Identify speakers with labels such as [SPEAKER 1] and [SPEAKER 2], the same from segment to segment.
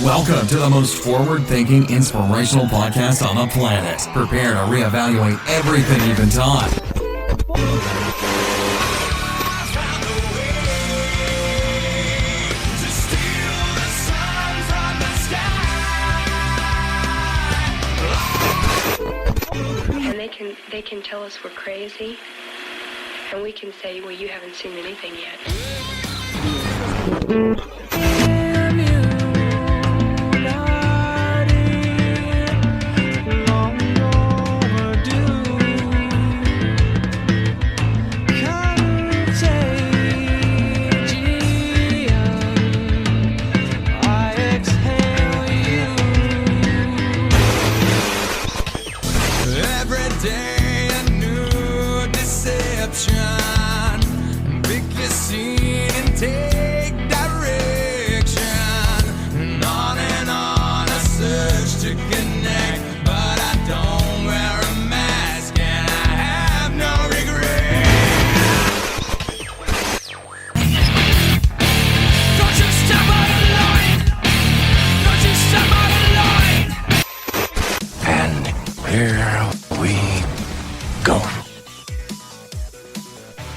[SPEAKER 1] Welcome to the most forward-thinking, inspirational podcast on the planet. Prepare to reevaluate everything you've been taught.
[SPEAKER 2] And they can tell us we're crazy, and we can say, well, you haven't seen anything yet.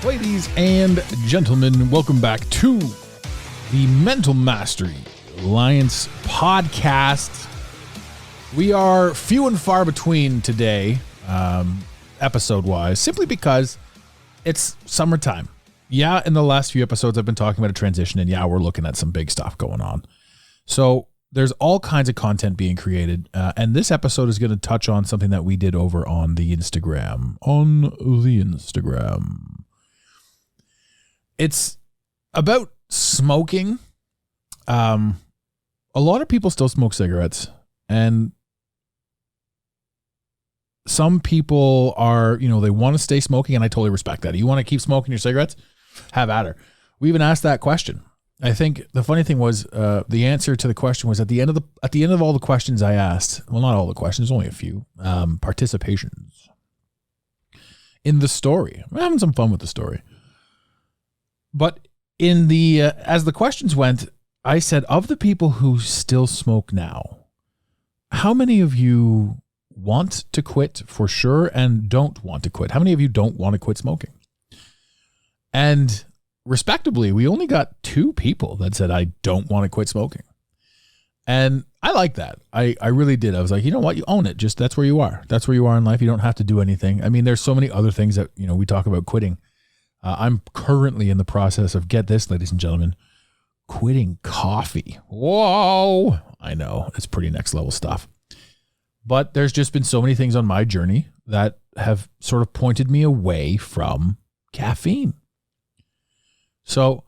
[SPEAKER 3] Ladies and gentlemen, welcome back to the Mental Mastery Alliance podcast. We are few and far between today, episode-wise, simply because it's summertime. Yeah, in the last few episodes, I've been talking about a transition, and yeah, we're looking at some big stuff going on. So there's all kinds of content being created, and this episode is going to touch on something that we did over on the Instagram. It's about smoking. A lot of people still smoke cigarettes, and some people are, they want to stay smoking, and I totally respect that. You want to keep smoking your cigarettes? Have at her. We even asked that question. I think the funny thing was the answer to the question was at the end of all the questions I asked. Well, not all the questions, only a few participations in the story. We're having some fun with the story. But in the as the questions went, I said, of the people who still smoke now, how many of you want to quit for sure and don't want to quit? How many of you don't want to quit smoking? And respectably, we only got 2 people that said, I don't want to quit smoking. And I like that. I really did. I was like, you know what? You own it. Just that's where you are. That's where you are in life. You don't have to do anything. I mean, there's so many other things that, we talk about quitting. I'm currently in the process of, get this, ladies and gentlemen, quitting coffee. Whoa. I know. It's pretty next level stuff. But there's just been so many things on my journey that have sort of pointed me away from caffeine. So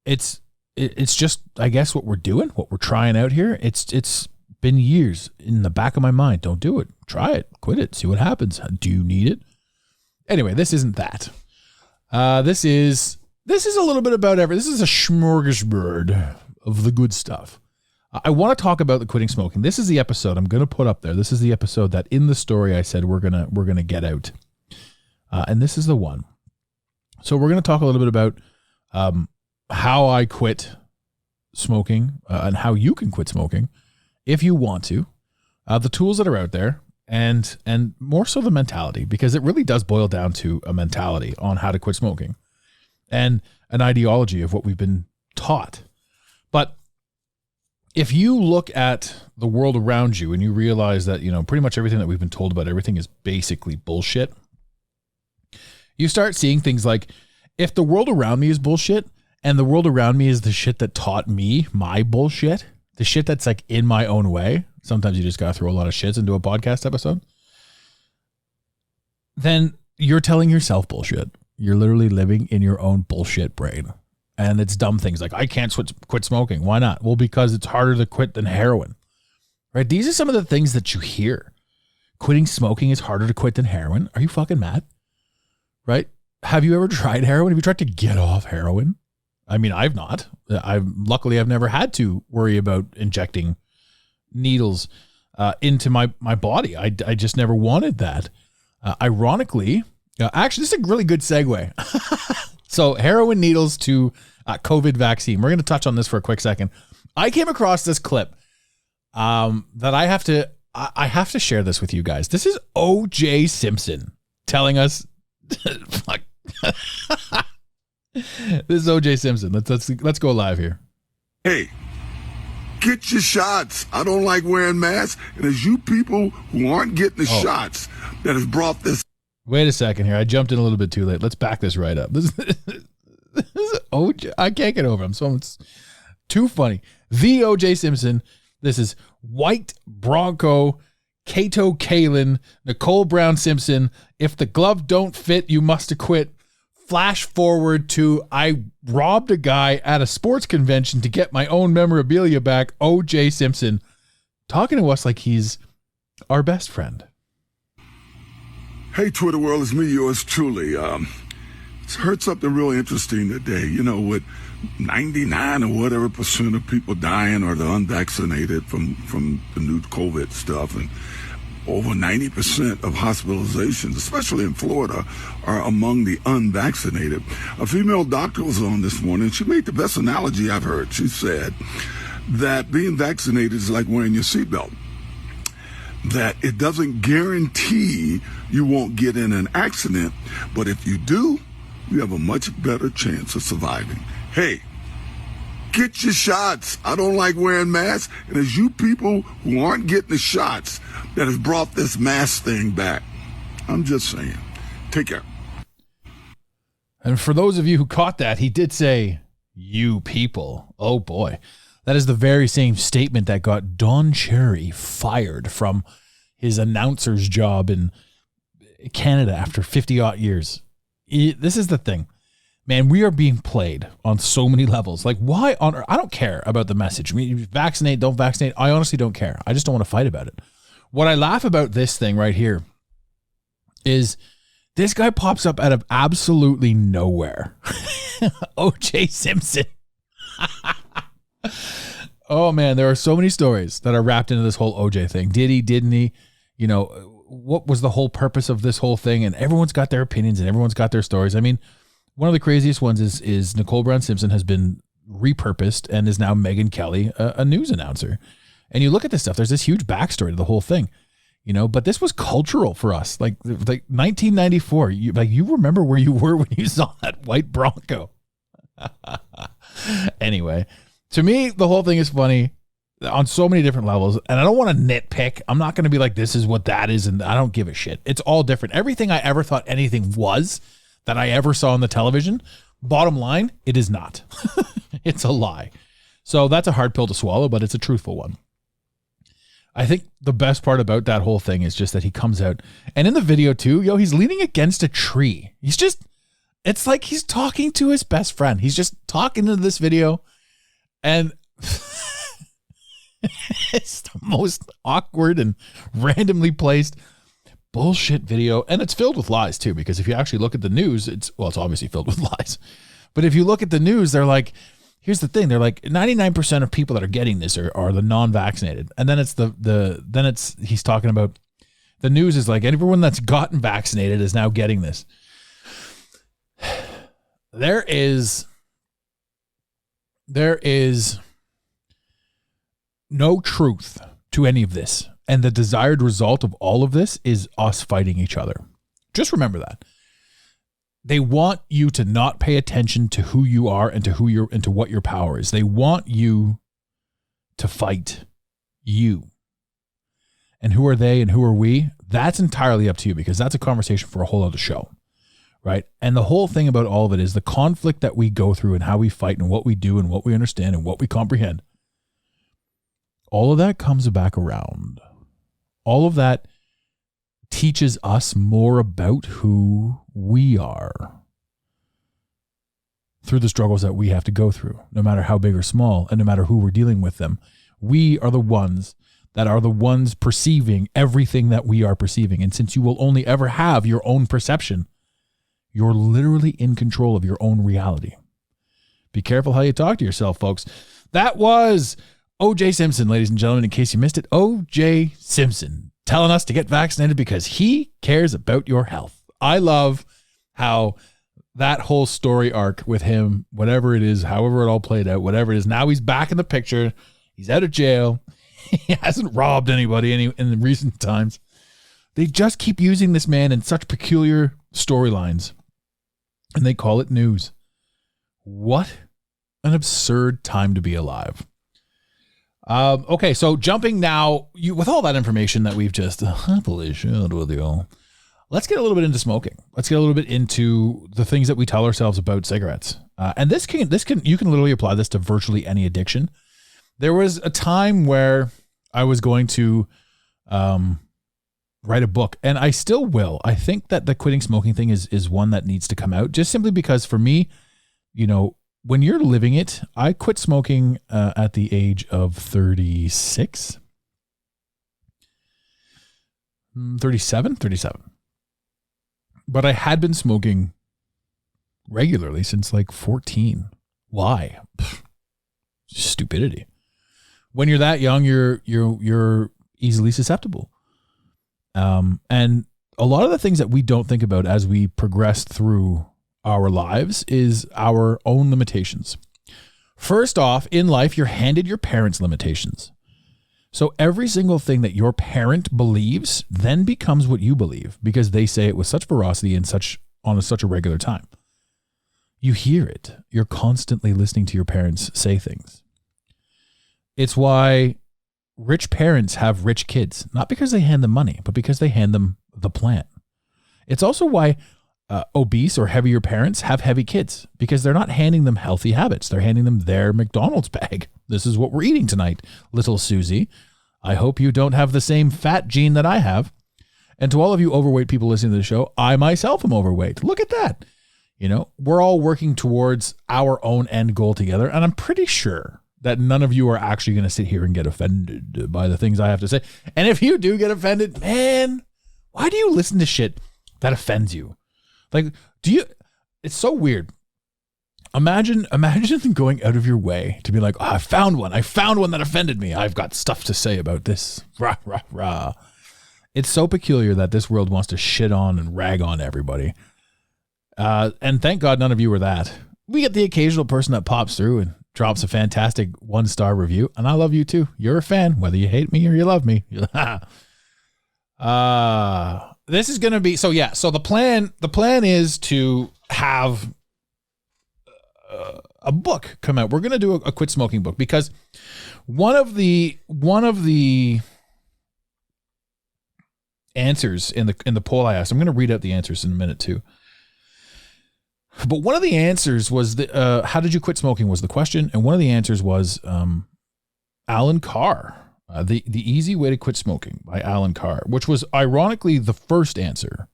[SPEAKER 3] it's just, I guess, what we're doing, what we're trying out here. It's been years in the back of my mind. Don't do it. Try it. Quit it. See what happens. Do you need it? Anyway, this isn't that. This is a little bit about everything. This is a smorgasbord of the good stuff. I want to talk about the quitting smoking. This is the episode I'm going to put up there. This is the episode that in the story I said we're gonna get out, and this is the one. So we're going to talk a little bit about how I quit smoking and how you can quit smoking if you want to, the tools that are out there, and more so the mentality, because it really does boil down to a mentality on how to quit smoking and an ideology of what we've been taught. But if you look at the world around you and you realize that, pretty much everything that we've been told about everything is basically bullshit, you start seeing things like, if the world around me is bullshit and the world around me is the shit that taught me my bullshit, the shit that's like in my own way, sometimes you just got to throw a lot of shits into a podcast episode, then you're telling yourself bullshit. You're literally living in your own bullshit brain. And it's dumb things like, I can't quit smoking. Why not? Well, because it's harder to quit than heroin, right? These are some of the things that you hear. Quitting smoking is harder to quit than heroin. Are you fucking mad? Right? Have you ever tried heroin? Have you tried to get off heroin? I mean, I've not. Luckily, I've never had to worry about injecting needles into my body. I just never wanted that. Ironically, actually, this is a really good segue. So heroin needles to COVID vaccine. We're going to touch on this for a quick second. I came across this clip that I have to share this with you guys. This is O.J. Simpson telling us, fuck. This is O.J. Simpson. Let's go live here.
[SPEAKER 4] Hey, get your shots. I don't like wearing masks, and it's you people who aren't getting the shots that has brought this.
[SPEAKER 3] Wait a second here. I jumped in a little bit too late. Let's back this right up. This is OJ. I can't get over him. So it's too funny. The O.J. Simpson. This is White Bronco, Kato Kalin, Nicole Brown Simpson. If the glove don't fit, you must acquit. Flash forward to I robbed a guy at a sports convention to get my own memorabilia back. O.J. Simpson talking to us like he's our best friend.
[SPEAKER 4] Hey, Twitter world, it's me, yours truly. Heard something real interesting today. You know, with 99 or whatever % of people dying are the unvaccinated from the new COVID stuff, and over 90% of hospitalizations, especially in Florida, are among the unvaccinated. A female doctor was on this morning. She made the best analogy I've heard. She said that being vaccinated is like wearing your seatbelt, that it doesn't guarantee you won't get in an accident, but if you do, you have a much better chance of surviving. Hey, get your shots. I don't like wearing masks, and it's you people who aren't getting the shots that has brought this mask thing back. I'm just saying. Take care.
[SPEAKER 3] And for those of you who caught that, he did say, you people. Oh boy. That is the very same statement that got Don Cherry fired from his announcer's job in Canada after 50-odd years. This is the thing. Man, we are being played on so many levels. Like, why on earth? I don't care about the message. I mean, vaccinate, don't vaccinate. I honestly don't care. I just don't want to fight about it. What I laugh about this thing right here is this guy pops up out of absolutely nowhere. O.J. Simpson. Oh, man, there are so many stories that are wrapped into this whole O.J. thing. Did he, didn't he? You know, what was the whole purpose of this whole thing? And everyone's got their opinions and everyone's got their stories. I mean, one of the craziest ones is Nicole Brown Simpson has been repurposed and is now Megyn Kelly, a news announcer. And you look at this stuff, there's this huge backstory to the whole thing, you know, but this was cultural for us. Like 1994, you remember where you were when you saw that white Bronco. Anyway, to me, the whole thing is funny on so many different levels. And I don't want to nitpick. I'm not going to be like, this is what that is. And I don't give a shit. It's all different. Everything I ever thought anything was that I ever saw on the television, bottom line, it is not. It's a lie. So that's a hard pill to swallow, but it's a truthful one. I think the best part about that whole thing is just that he comes out, and in the video too, he's leaning against a tree. It's like he's talking to his best friend. He's just talking to this video, and it's the most awkward and randomly placed bullshit video. And it's filled with lies too, because if you actually look at the news, it's obviously filled with lies. But if you look at the news, they're like, here's the thing. They're like 99% of people that are getting this are the non-vaccinated. And then it's he's talking about the news is like everyone that's gotten vaccinated is now getting this. There is no truth to any of this. And the desired result of all of this is us fighting each other. Just remember that. They want you to not pay attention to who you are and to what your power is. They want you to fight you. And who are they and who are we? That's entirely up to you, because that's a conversation for a whole other show, right? And the whole thing about all of it is the conflict that we go through and how we fight and what we do and what we understand and what we comprehend. All of that comes back around. All of that teaches us more about who we are through the struggles that we have to go through, no matter how big or small, and no matter who we're dealing with them. We are the ones perceiving everything that we are perceiving. And since you will only ever have your own perception, you're literally in control of your own reality. Be careful how you talk to yourself, folks. That was O.J. Simpson, ladies and gentlemen, in case you missed it. O.J. Simpson telling us to get vaccinated because he cares about your health. I love how that whole story arc with him, whatever it is, however it all played out, whatever it is, now he's back in the picture. He's out of jail. He hasn't robbed anybody in recent times. They just keep using this man in such peculiar storylines, and they call it news. What an absurd time to be alive. Okay, so jumping now, with all that information that we've just happily shared with you, let's get a little bit into smoking. Let's get a little bit into the things that we tell ourselves about cigarettes. And you can literally apply this to virtually any addiction. There was a time where I was going to write a book, and I still will. I think that the quitting smoking thing is one that needs to come out, just simply because for me, when you're living it, I quit smoking at the age of 36. 37. But I had been smoking regularly since like 14. Why? Stupidity. When you're that young, you're easily susceptible. And a lot of the things that we don't think about as we progress through our lives is our own limitations. First off, in life, you're handed your parents' limitations. So every single thing that your parent believes then becomes what you believe, because they say it with such veracity and on such a regular time. You hear it. You're constantly listening to your parents say things. It's why rich parents have rich kids, not because they hand them money, but because they hand them the plan. It's also why obese or heavier parents have heavy kids, because they're not handing them healthy habits. They're handing them their McDonald's bag. This is what we're eating tonight, little Susie. I hope you don't have the same fat gene that I have. And to all of you overweight people listening to the show, I myself am overweight. Look at that. We're all working towards our own end goal together. And I'm pretty sure that none of you are actually going to sit here and get offended by the things I have to say. And if you do get offended, man, why do you listen to shit that offends you? Like, it's so weird. Imagine going out of your way to be like, I found one that offended me. I've got stuff to say about this. Rah, rah, rah. It's so peculiar that this world wants to shit on and rag on everybody. And thank God none of you are that. We get the occasional person that pops through and drops a fantastic 1-star review. And I love you too. You're a fan, whether you hate me or you love me. This is going to be, so the plan is to have a book come out. We're going to do a quit smoking book, because one of the answers in the poll I asked, I'm going to read out the answers in a minute too. But one of the answers was how did you quit smoking was the question. And one of the answers was Alan Carr. The Easy Way to Quit Smoking by Alan Carr, which was ironically the first answer.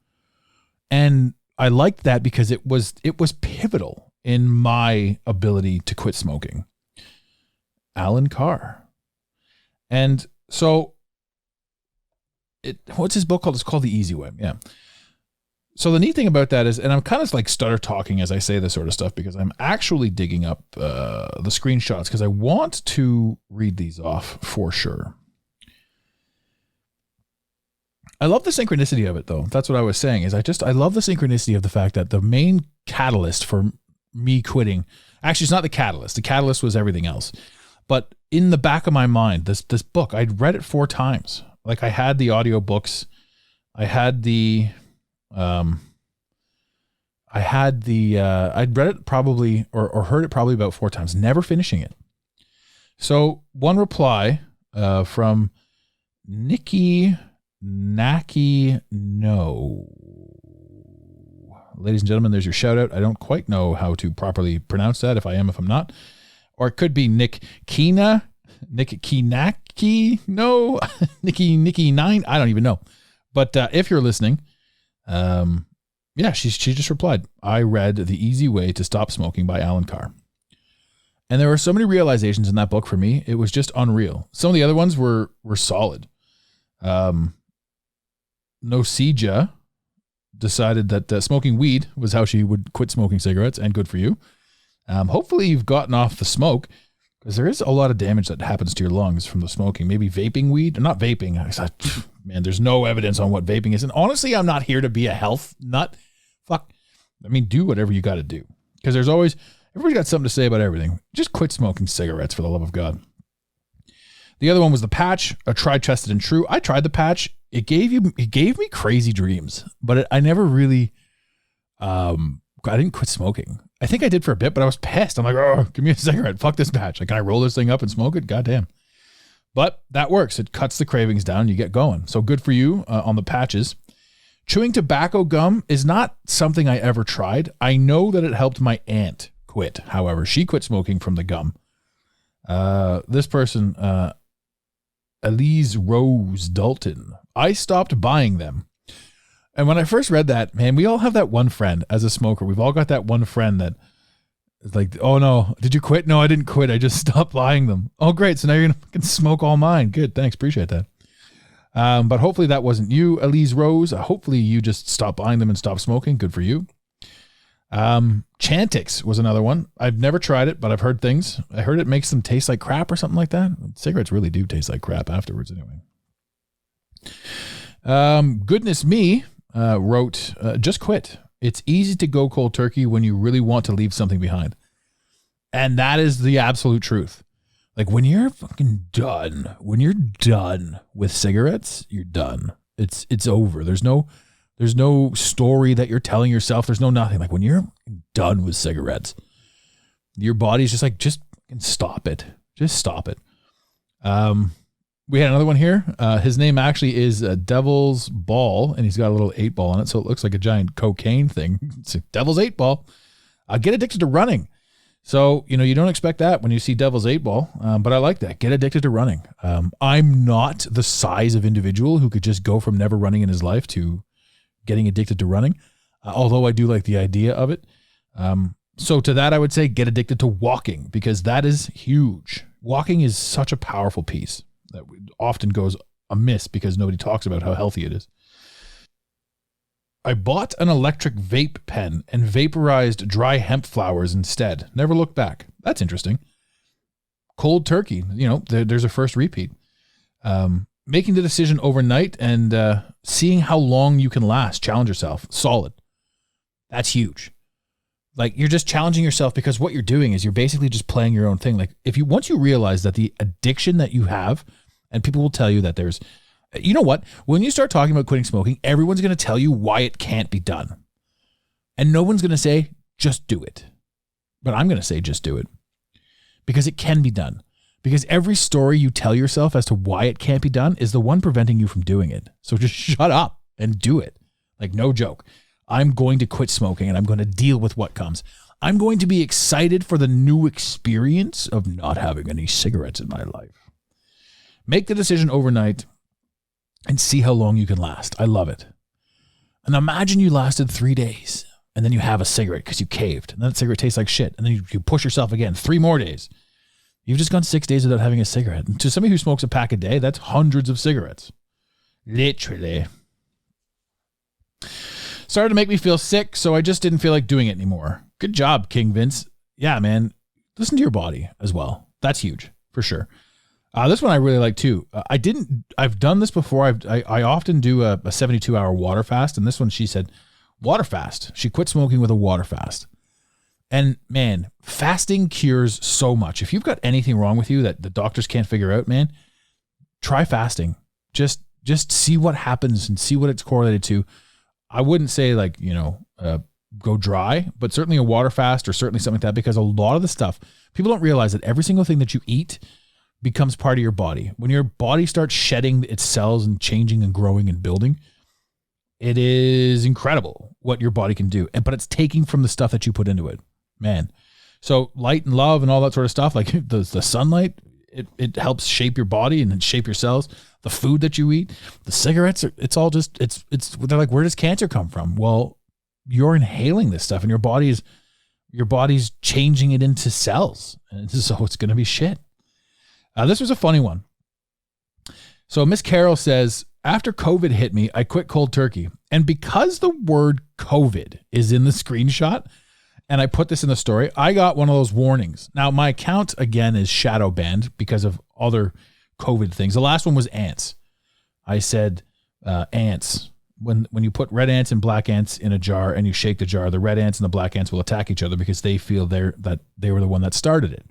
[SPEAKER 3] And I liked that because it was pivotal in my ability to quit smoking. Alan Carr. And so what's his book called? It's called The Easy Way. Yeah. So the neat thing about that is, and I'm kind of like stutter talking as I say this sort of stuff, because I'm actually digging up the screenshots because I want to read these off for sure. I love the synchronicity of it, though. That's what I was saying, is I love the synchronicity of the fact that the main catalyst for me quitting, actually it's not the catalyst. The catalyst was everything else. But in the back of my mind, this book, I'd read it 4 times. Like I had the audiobooks, I'd read it probably or heard it probably about 4 times, never finishing it. So one reply from Nikki Naki No. Ladies and gentlemen, there's your shout out. I don't quite know how to properly pronounce that, if I am, if I'm not. Or it could be Nick Kinaki, no, Nikki 9. I don't even know. But if you're listening, she just replied, I read The Easy Way to Stop Smoking by Alan Carr. And there were so many realizations in that book for me. It was just unreal. Some of the other ones were solid. Nosija decided that smoking weed was how she would quit smoking cigarettes, and good for you. Hopefully you've gotten off the smoke, because there is a lot of damage that happens to your lungs from the smoking. Maybe vaping weed, or not vaping. Man, there's no evidence on what vaping is. And honestly, I'm not here to be a health nut. Fuck. I mean, do whatever you got to do, because everybody's got something to say about everything. Just quit smoking cigarettes, for the love of God. The other one was the patch, a tried, tested, and true. I tried the patch. It gave me crazy dreams, but I never really, I didn't quit smoking. I think I did for a bit, but I was pissed. I'm like, oh, give me a cigarette. Fuck this patch. Like, can I roll this thing up and smoke it? Goddamn. But that works. It cuts the cravings down. You get going. So good for you on the patches. Chewing tobacco gum is not something I ever tried. I know that it helped my aunt quit. However, she quit smoking from the gum. This person, Elise Rose Dalton, I stopped buying them. And when I first read that, man, we all have that one friend as a smoker. We've all got that one friend that is like, oh no, did you quit? No, I didn't quit. I just stopped buying them. Oh, great. So now you're going to fucking smoke all mine. Good. Thanks. Appreciate that. But hopefully that wasn't you, Elise Rose. Hopefully you just stopped buying them and stopped smoking. Good for you. Chantix was another one. I've never tried it, but I've heard things. I heard it makes them taste like crap or something like that. Cigarettes really do taste like crap afterwards anyway. Goodness me, wrote, just quit. It's easy to go cold turkey when you really want to leave something behind. And that is the absolute truth. Like when you're fucking done, when you're done with cigarettes, you're done. It's over. There's no story that you're telling yourself. There's no nothing. Like when you're done with cigarettes, your body's just like, just stop it. Just stop it. We had another one here. His name actually is Devil's Ball, and he's got a little 8-ball on it, so it looks like a giant cocaine thing. It's a Devil's 8-ball. Get addicted to running. So, you don't expect that when you see Devil's 8-ball, but I like that. Get addicted to running. I'm not the size of individual who could just go from never running in his life to getting addicted to running, although I do like the idea of it. So to that, I would say get addicted to walking, because that is huge. Walking is such a powerful piece that often goes amiss because nobody talks about how healthy it is. I bought an electric vape pen and vaporized dry hemp flowers instead. Never looked back. That's interesting. Cold turkey, there's a first repeat. Making the decision overnight and seeing how long you can last. Challenge yourself. Solid. That's huge. Like you're just challenging yourself because what you're doing is you're basically just playing your own thing. Like once you realize that the addiction that you have, and people will tell you that there's, you know what? When you start talking about quitting smoking, everyone's going to tell you why it can't be done. And no one's going to say, just do it. But I'm going to say, just do it. Because it can be done. Because every story you tell yourself as to why it can't be done is the one preventing you from doing it. So just shut up and do it. Like, no joke. I'm going to quit smoking and I'm going to deal with what comes. I'm going to be excited for the new experience of not having any cigarettes in my life. Make the decision overnight and see how long you can last. I love it. And imagine you lasted 3 days and then you have a cigarette because you caved. And that cigarette tastes like shit. And then you push yourself again, 3 more days. You've just gone 6 days without having a cigarette. And to somebody who smokes a pack a day, that's hundreds of cigarettes. Literally. Started to make me feel sick, so I just didn't feel like doing it anymore. Good job, King Vince. Yeah, man. Listen to your body as well. That's huge, for sure. This one I really like too. I've done this before. I often do a 72-hour water fast, and this one she said, water fast. She quit smoking with a water fast. And man, fasting cures so much. If you've got anything wrong with you that the doctors can't figure out, man, try fasting. Just see what happens and see what it's correlated to. I wouldn't say go dry, but certainly a water fast or certainly something like that, because a lot of the stuff, people don't realize that every single thing that you eat becomes part of your body. When your body starts shedding its cells and changing and growing and building, it is incredible what your body can do. But it's taking from the stuff that you put into it, man. So light and love and all that sort of stuff, like the sunlight, it helps shape your body and shape your cells. The food that you eat, the cigarettes, it's all just, they're like, where does cancer come from? Well, you're inhaling this stuff and your body's changing it into cells. And so it's going to be shit. This was a funny one. So Miss Carol says, after COVID hit me, I quit cold turkey. And because the word COVID is in the screenshot, and I put this in the story, I got one of those warnings. Now, my account, again, is shadow banned because of other COVID things. The last one was ants. I said ants. When you put red ants and black ants in a jar and you shake the jar, the red ants and the black ants will attack each other because they feel that they were the one that started it.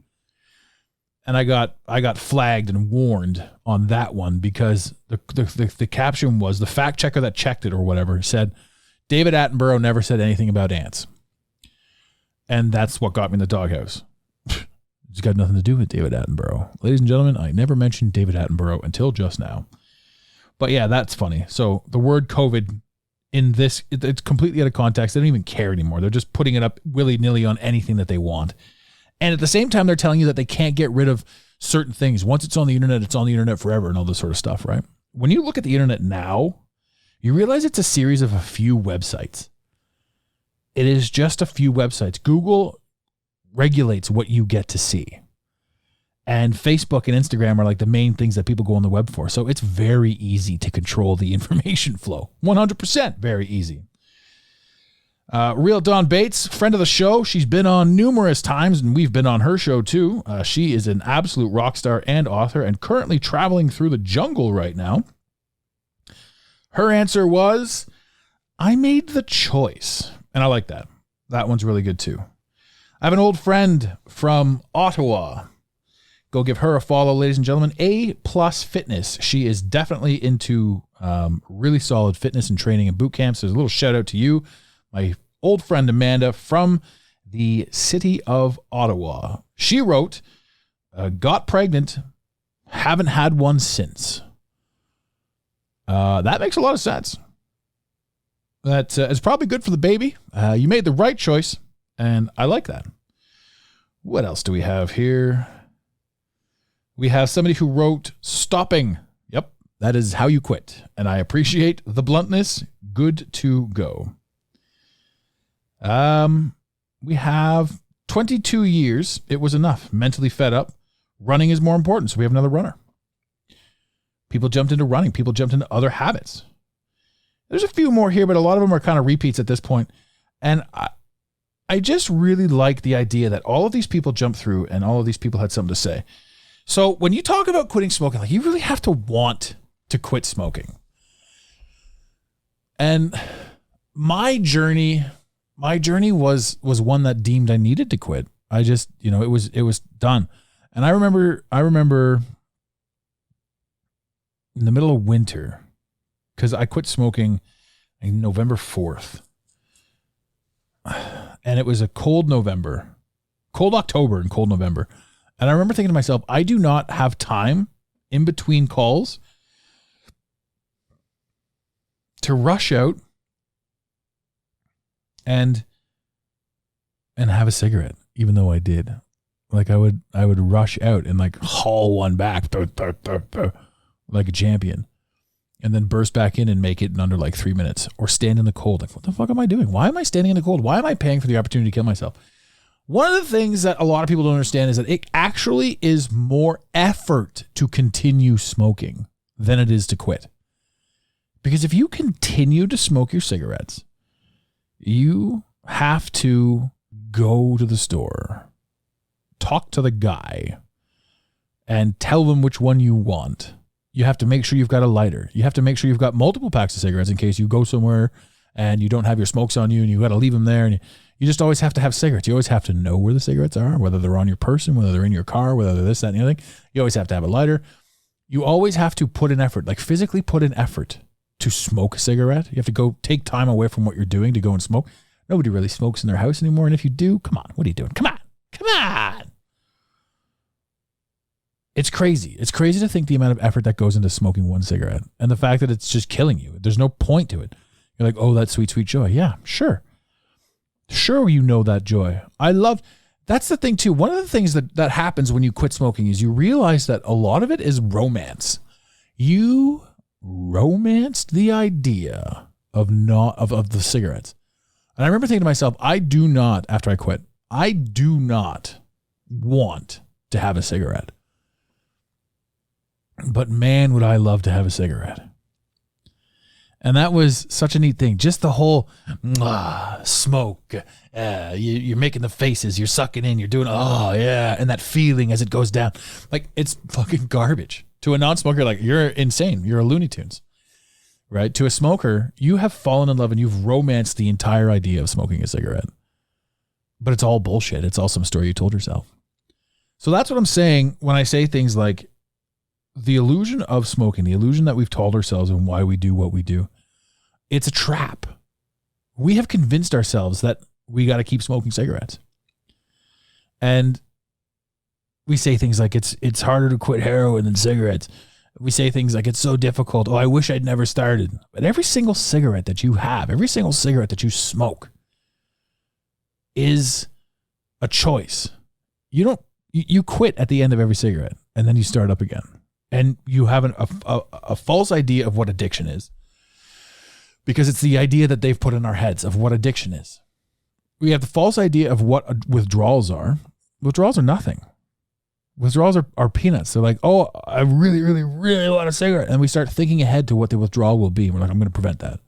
[SPEAKER 3] And I got flagged and warned on that one because the caption was, the fact checker that checked it or whatever said, David Attenborough never said anything about ants. And that's what got me in the doghouse. It's got nothing to do with David Attenborough. Ladies and gentlemen, I never mentioned David Attenborough until just now. But yeah, that's funny. So the word COVID in this, it's completely out of context. They don't even care anymore. They're just putting it up willy-nilly on anything that they want. And at the same time, they're telling you that they can't get rid of certain things. Once it's on the internet, it's on the internet forever and all this sort of stuff, right? When you look at the internet now, you realize it's a series of a few websites. It is just a few websites. Google regulates what you get to see. And Facebook and Instagram are like the main things that people go on the web for. So it's very easy to control the information flow. 100% very easy. Real Dawn Bates, friend of the show. She's been on numerous times, and we've been on her show too. She is an absolute rock star and author and currently traveling through the jungle right now. Her answer was, I made the choice. And I like that. That one's really good too. I have an old friend from Ottawa. Go give her a follow, ladies and gentlemen. A+ Fitness. She is definitely into really solid fitness and training and boot camps. There's a little shout out to you. My old friend Amanda from the city of Ottawa. She wrote, got pregnant, haven't had one since. That makes a lot of sense. That is probably good for the baby. You made the right choice, and I like that. What else do we have here? We have somebody who wrote, stopping. Yep, that is how you quit. And I appreciate the bluntness. Good to go. We have 22 years. It was enough. Mentally fed up. Running is more important. So we have another runner. People jumped into running. People jumped into other habits. There's a few more here, but a lot of them are kind of repeats at this point. And I just really like the idea that all of these people jumped through and all of these people had something to say. So when you talk about quitting smoking, like, you really have to want to quit smoking. And my journey was one that deemed I needed to quit. I just, it was done. And I remember in the middle of winter, because I quit smoking on November 4th. And it was a cold October and cold November. And I remember thinking to myself, I do not have time in between calls to rush out and have a cigarette, even though I did. Like I would rush out and like haul one back like a champion, and then burst back in and make it in under like 3 minutes, or stand in the cold. Like, what the fuck am I doing? Why am I standing in the cold? Why am I paying for the opportunity to kill myself? One of the things that a lot of people don't understand is that it actually is more effort to continue smoking than it is to quit. Because if you continue to smoke your cigarettes, you have to go to the store, talk to the guy, and tell them which one you want. You have to make sure you've got a lighter. You have to make sure you've got multiple packs of cigarettes in case you go somewhere and you don't have your smokes on you and you got to leave them there. And you just always have to have cigarettes. You always have to know where the cigarettes are, whether they're on your person, whether they're in your car, whether they're this, that, and the other thing. You always have to have a lighter. You always have to put in effort, like physically put in effort to smoke a cigarette. You have to go take time away from what you're doing to go and smoke. Nobody really smokes in their house anymore. And if you do, come on, what are you doing? Come on. It's crazy. It's crazy to think the amount of effort that goes into smoking one cigarette and the fact that it's just killing you. There's no point to it. You're like, oh, that sweet, sweet joy. Yeah, sure. Sure, you know that joy. That's the thing too. One of the things that happens when you quit smoking is you realize that a lot of it is romance. You romanced the idea of the cigarettes. And I remember thinking to myself, after I quit, I do not want to have a cigarette. But man, would I love to have a cigarette. And that was such a neat thing. Just the whole smoke. You're making the faces. You're sucking in. You're doing, oh, yeah. And that feeling as it goes down. Like, it's fucking garbage. To a non-smoker, like, you're insane. You're a Looney Tunes. Right? To a smoker, you have fallen in love and you've romanced the entire idea of smoking a cigarette. But it's all bullshit. It's all some story you told yourself. So that's what I'm saying when I say things like the illusion of smoking, the illusion that we've told ourselves and why we do what we do. It's a trap. We have convinced ourselves that we got to keep smoking cigarettes. And we say things like it's harder to quit heroin than cigarettes. We say things like it's so difficult. Oh, I wish I'd never started. But every single cigarette that you have, every single cigarette that you smoke is a choice. You quit at the end of every cigarette and then you start up again. And you have a false idea of what addiction is, because it's the idea that they've put in our heads of what addiction is. We have the false idea of what withdrawals are. Withdrawals are nothing. Withdrawals are peanuts. They're like, oh, I really, really, really want a cigarette. And we start thinking ahead to what the withdrawal will be. We're like, I'm going to prevent that.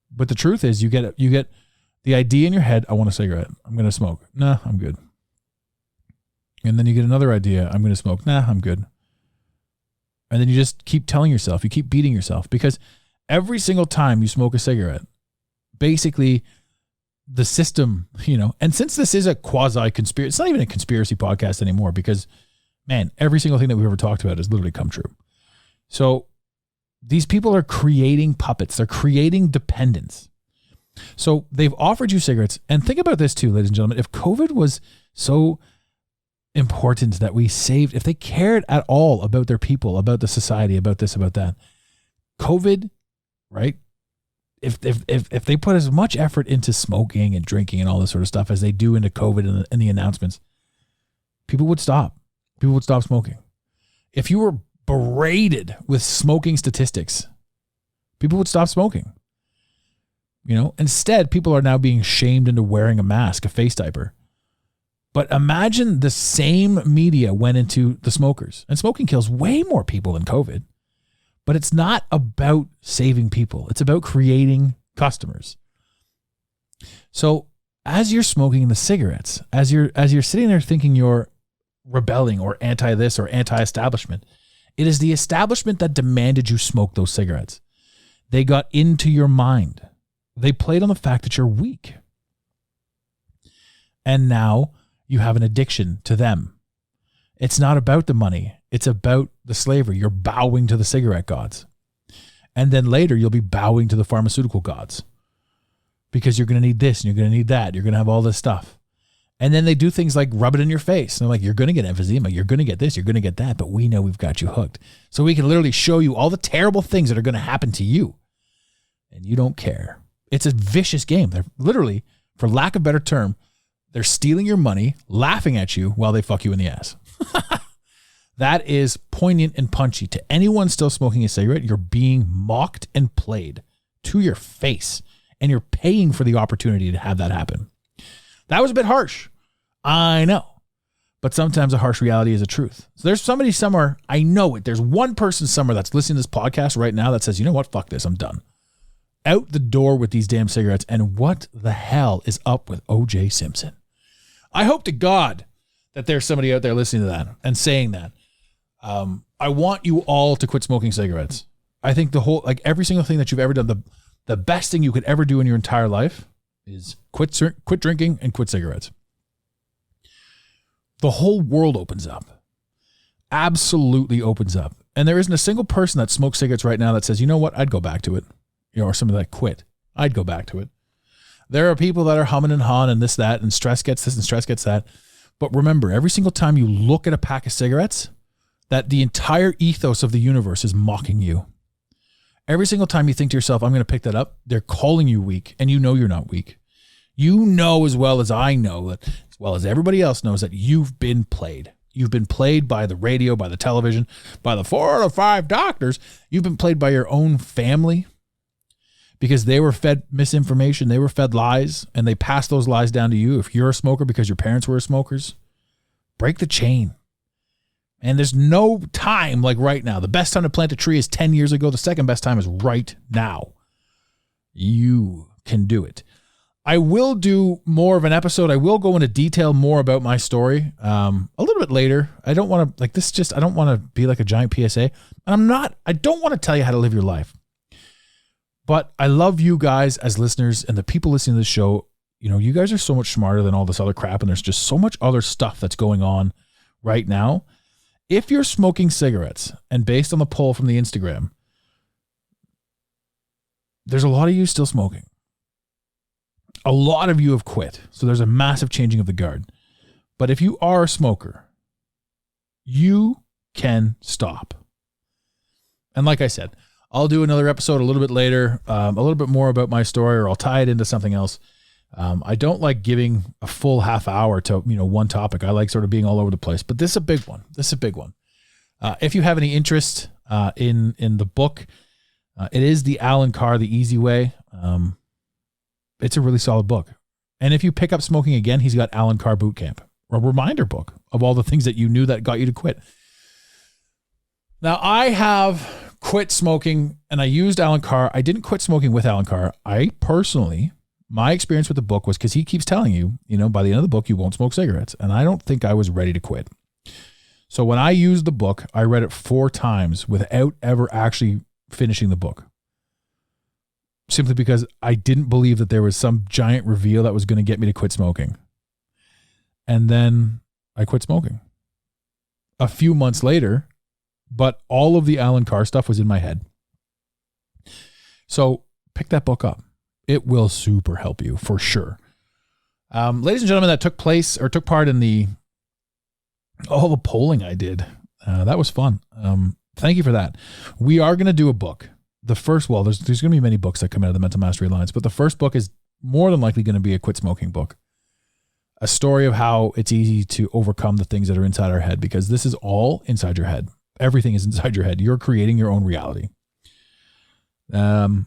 [SPEAKER 3] But the truth is you get the idea in your head, I want a cigarette. I'm going to smoke. Nah, I'm good. And then you get another idea, I'm going to smoke. Nah, I'm good. And then you just keep telling yourself, you keep beating yourself, because every single time you smoke a cigarette, basically the system, and since this is a quasi-conspiracy, it's not even a conspiracy podcast anymore, because, man, every single thing that we've ever talked about has literally come true. So these people are creating puppets. They're creating dependence. So they've offered you cigarettes. And think about this too, ladies and gentlemen. If COVID was so important that we saved, if they cared at all about their people, about the society, about this, about that, COVID, right? If they put as much effort into smoking and drinking and all this sort of stuff as they do into COVID and the announcements, people would stop. People would stop smoking. If you were berated with smoking statistics, people would stop smoking. Instead, people are now being shamed into wearing a mask, a face diaper. But imagine the same media went into the smokers. And smoking kills way more people than COVID. But it's not about saving people. It's about creating customers. So as you're smoking the cigarettes, as you're sitting there thinking you're rebelling or anti this or anti-establishment, it is the establishment that demanded you smoke those cigarettes. They got into your mind. They played on the fact that you're weak. And now you have an addiction to them. It's not about the money. It's about the slavery. You're bowing to the cigarette gods. And then later you'll be bowing to the pharmaceutical gods, because you're going to need this and you're going to need that. You're going to have all this stuff. And then they do things like rub it in your face. And they're like, you're going to get emphysema. You're going to get this. You're going to get that. But we know we've got you hooked. So we can literally show you all the terrible things that are going to happen to you. And you don't care. It's a vicious game. They're literally, for lack of a better term, they're stealing your money, laughing at you while they fuck you in the ass. That is poignant and punchy. To anyone still smoking a cigarette, you're being mocked and played to your face, and you're paying for the opportunity to have that happen. That was a bit harsh. I know. But sometimes a harsh reality is a truth. So there's somebody somewhere, I know it. There's one person somewhere that's listening to this podcast right now that says, you know what? Fuck this. I'm done. Out the door with these damn cigarettes. And what the hell is up with O.J. Simpson? I hope to God that there's somebody out there listening to that and saying that. I want you all to quit smoking cigarettes. I think every single thing that you've ever done, the best thing you could ever do in your entire life is quit drinking and quit cigarettes. The whole world opens up. Absolutely opens up. And there isn't a single person that smokes cigarettes right now that says, you know what, I'd go back to it. Or somebody that quit. I'd go back to it. There are people that are humming and hawing and this, that, and stress gets this and stress gets that. But remember, every single time you look at a pack of cigarettes, that the entire ethos of the universe is mocking you. Every single time you think to yourself, I'm going to pick that up, they're calling you weak, and you know you're not weak. You know as well as I know, that as well as everybody else knows, that you've been played. You've been played by the radio, by the television, by the 4 or 5 doctors. You've been played by your own family, because they were fed misinformation, they were fed lies, and they passed those lies down to you. If you're a smoker because your parents were smokers, break the chain. And there's no time like right now. The best time to plant a tree is 10 years ago. The second best time is right now. You can do it. I will do more of an episode. I will go into detail more about my story a little bit later. I don't want to, I don't want to be like a giant PSA. And I don't want to tell you how to live your life. But I love you guys as listeners, and the people listening to this show. You guys are so much smarter than all this other crap, and there's just so much other stuff that's going on right now, if you're smoking cigarettes, and based on the poll from the Instagram, there's a lot of you still smoking. A lot of you have quit. So there's a massive changing of the guard. But if you are a smoker, you can stop. And like I said, I'll do another episode a little bit later, a little bit more about my story, or I'll tie it into something else. I don't like giving a full half hour to, one topic. I like sort of being all over the place, but this is a big one. If you have any interest in the book, it is the Alan Carr, The Easy Way. It's a really solid book. And if you pick up smoking again, he's got Alan Carr Boot Camp, a reminder book of all the things that you knew that got you to quit. Now, I have quit smoking, and I used Alan Carr. I didn't quit smoking with Alan Carr. My experience with the book was because he keeps telling you, by the end of the book, you won't smoke cigarettes. And I don't think I was ready to quit. So when I used the book, I read it 4 times without ever actually finishing the book. Simply because I didn't believe that there was some giant reveal that was going to get me to quit smoking. And then I quit smoking a few months later, but all of the Alan Carr stuff was in my head. So pick that book up. It will super help you for sure. Ladies and gentlemen, that took part in all the polling I did. That was fun. Thank you for that. We are going to do a book. There's going to be many books that come out of the Mental Mastery Alliance, but the first book is more than likely going to be a quit smoking book. A story of how it's easy to overcome the things that are inside our head, because this is all inside your head. Everything is inside your head. You're creating your own reality. So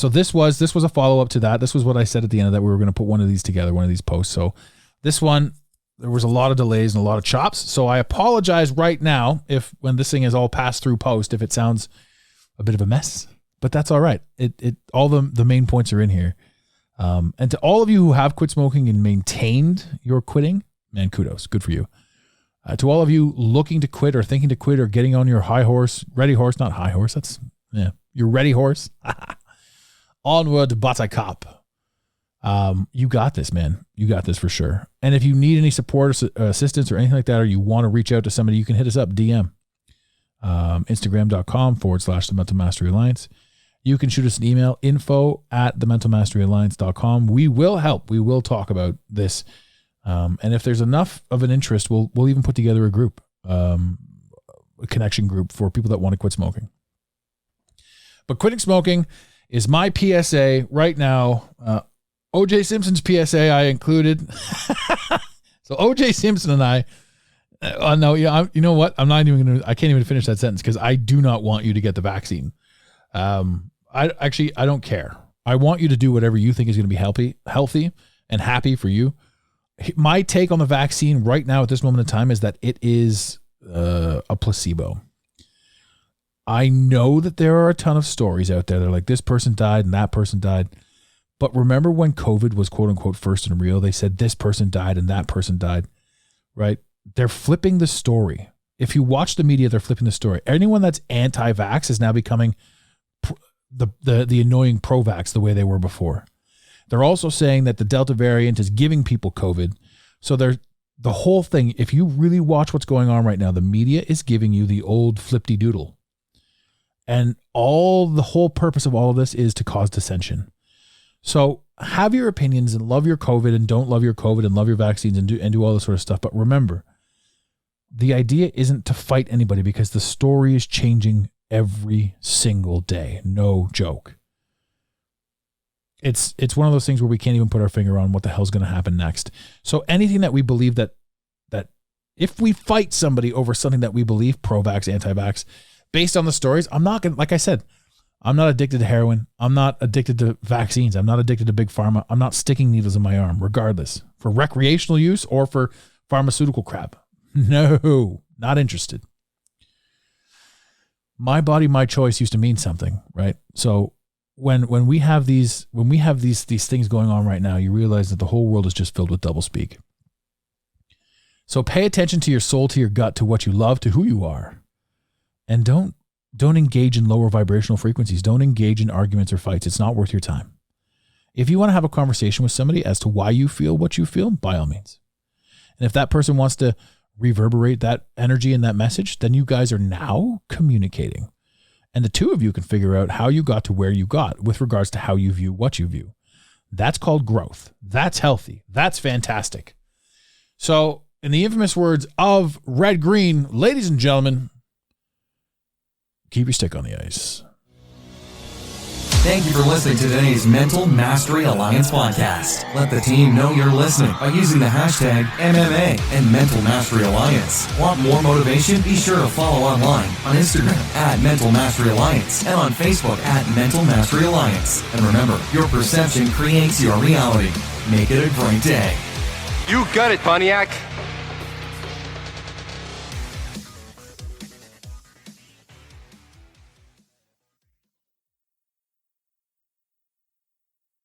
[SPEAKER 3] this was a follow-up to that. This was what I said at the end of that. We were going to put one of these together, one of these posts. So this one, there was a lot of delays and a lot of chops. So I apologize right now when this thing is all passed through post, if it sounds a bit of a mess, but that's all right. All the main points are in here. And to all of you who have quit smoking and maintained your quitting, man, kudos. Good for you. To all of you looking to quit or thinking to quit or getting on your ready horse, your ready horse. Onward, buttercup. You got this, man. You got this for sure. And if you need any support or assistance or anything like that, or you want to reach out to somebody, you can hit us up, DM. Instagram.com/The Mental Mastery Alliance. You can shoot us an email, info@thementalmasteryalliance.com. We will help. We will talk about this. And if there's enough of an interest, we'll even put together a group, a connection group for people that want to quit smoking. But quitting smoking is my PSA right now. OJ Simpson's PSA I included. So OJ Simpson and I, you know what? I can't even finish that sentence because I do not want you to get the vaccine. I don't care. I want you to do whatever you think is going to be healthy and happy for you. My take on the vaccine right now at this moment in time is that it is a placebo. I know that there are a ton of stories out there. They're like, this person died and that person died. But remember when COVID was quote unquote first and real, they said this person died and that person died, right? They're flipping the story. If you watch the media, they're flipping the story. Anyone that's anti-vax is now becoming the annoying pro-vax the way they were before. They're also saying that the Delta variant is giving people COVID. So the whole thing, if you really watch what's going on right now, the media is giving you the old flip-de-doodle. And the whole purpose of all of this is to cause dissension. So have your opinions and love your COVID and don't love your COVID and love your vaccines and do all this sort of stuff. But remember, the idea isn't to fight anybody because the story is changing every single day. No joke. It's one of those things where we can't even put our finger on what the hell's going to happen next. So anything that we believe that if we fight somebody over something that we believe, pro-vax, anti-vax, based on the stories, I'm not going to, like I said, I'm not addicted to heroin. I'm not addicted to vaccines. I'm not addicted to big pharma. I'm not sticking needles in my arm, regardless, for recreational use or for pharmaceutical crap. No, not interested. My body, my choice used to mean something, right? So when we have these things going on right now, you realize that the whole world is just filled with doublespeak. So pay attention to your soul, to your gut, to what you love, to who you are, and don't engage in lower vibrational frequencies. Don't engage in arguments or fights. It's not worth your time. If you want to have a conversation with somebody as to why you feel what you feel, by all means. And if that person wants to reverberate that energy and that message, then you guys are now communicating. And the two of you can figure out how you got to where you got with regards to how you view what you view. That's called growth. That's healthy. That's fantastic. So, in the infamous words of Red Green, ladies and gentlemen, keep your stick on the ice.
[SPEAKER 1] Thank you for listening to today's Mental Mastery Alliance podcast. Let the team know you're listening by using the hashtag MMA and Mental Mastery Alliance. Want more motivation? Be sure to follow online on Instagram at Mental Mastery Alliance and on Facebook at Mental Mastery Alliance. And remember, your perception creates your reality. Make it a great day.
[SPEAKER 5] You got it, Pontiac.